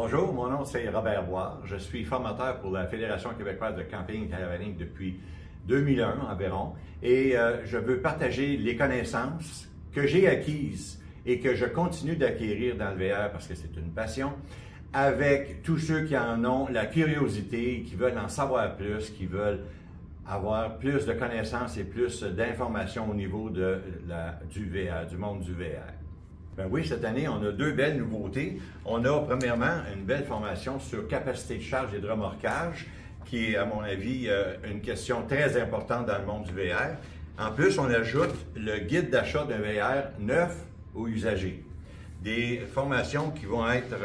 Bonjour, mon nom c'est Robert Boire. Je suis formateur pour la Fédération québécoise de camping et caravaning depuis 2001 environ et je veux partager les connaissances que j'ai acquises et que je continue d'acquérir dans le VR parce que c'est une passion avec tous ceux qui en ont la curiosité, qui veulent en savoir plus, qui veulent avoir plus de connaissances et plus d'informations au niveau du VR, du monde du VR. Ben oui, cette année, on a deux belles nouveautés. On a premièrement une belle formation sur capacité de charge et de remorquage, qui est, à mon avis, une question très importante dans le monde du VR. En plus, on ajoute le guide d'achat d'un VR neuf ou usagé. Des formations qui vont être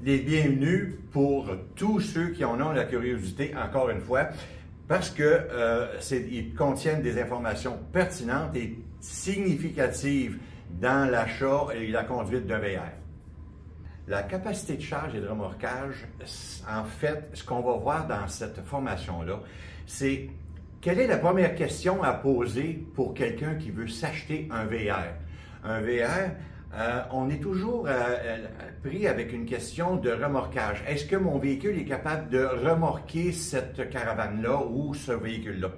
les bienvenues pour tous ceux qui en ont la curiosité, encore une fois, parce qu'ils contiennent des informations pertinentes et significatives dans l'achat et la conduite d'un VR. La capacité de charge et de remorquage, en fait, ce qu'on va voir dans cette formation-là, c'est quelle est la première question à poser pour quelqu'un qui veut s'acheter un VR? Un VR, on est toujours pris avec une question de remorquage. Est-ce que mon véhicule est capable de remorquer cette caravane-là ou ce véhicule-là?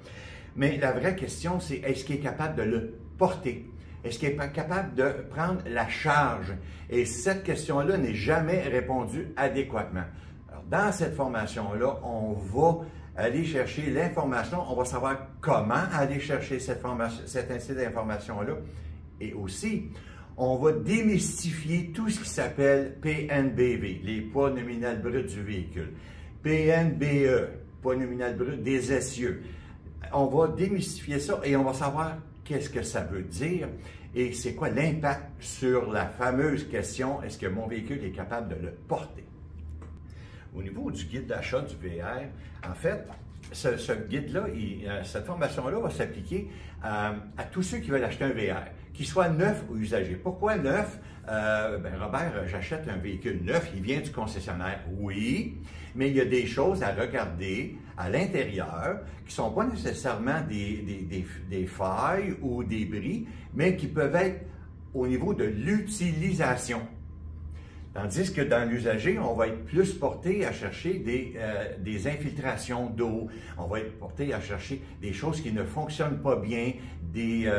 Mais la vraie question, c'est est-ce qu'il est capable de le porter? Est-ce qu'il est capable de prendre la charge? Et cette question-là n'est jamais répondue adéquatement. Alors, dans cette formation-là, on va aller chercher l'information, on va savoir comment aller chercher cette information-là. Et aussi, on va démystifier tout ce qui s'appelle PNBV, les poids nominal bruts du véhicule. PNBE, poids nominal brut des essieux. On va démystifier ça et on va savoir qu'est-ce que ça veut dire et c'est quoi l'impact sur la fameuse question, est-ce que mon véhicule est capable de le porter? Au niveau du guide d'achat du VR, en fait, ce guide-là, cette formation-là va s'appliquer à tous ceux qui veulent acheter un VR, qu'il soit neuf ou usagé. Pourquoi neuf? Robert, j'achète un véhicule neuf, il vient du concessionnaire, oui, mais il y a des choses à regarder à l'intérieur qui ne sont pas nécessairement des failles ou des bris, mais qui peuvent être au niveau de l'utilisation. Tandis que dans l'usager, on va être plus porté à chercher des infiltrations d'eau, on va être porté à chercher des choses qui ne fonctionnent pas bien, des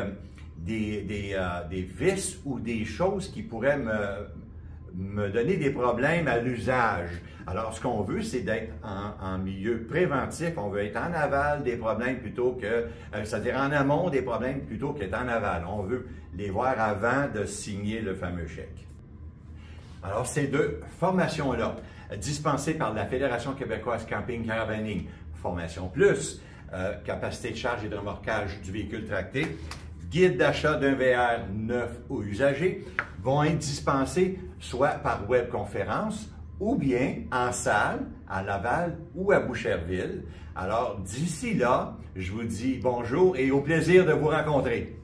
vis ou des choses qui pourraient me donner des problèmes à l'usage. Alors, ce qu'on veut, c'est d'être en milieu préventif. On veut être en aval des problèmes plutôt que, c'est-à-dire en amont des problèmes plutôt qu'être en aval. On veut les voir avant de signer le fameux chèque. Alors, ces deux formations-là, dispensées par la Fédération québécoise camping caravaning, formation plus, capacité de charge et de remorquage du véhicule tracté, guide d'achat d'un VR neuf ou usagé, vont être dispensés soit par webconférence ou bien en salle, à Laval ou à Boucherville. Alors, d'ici là, je vous dis bonjour et au plaisir de vous rencontrer.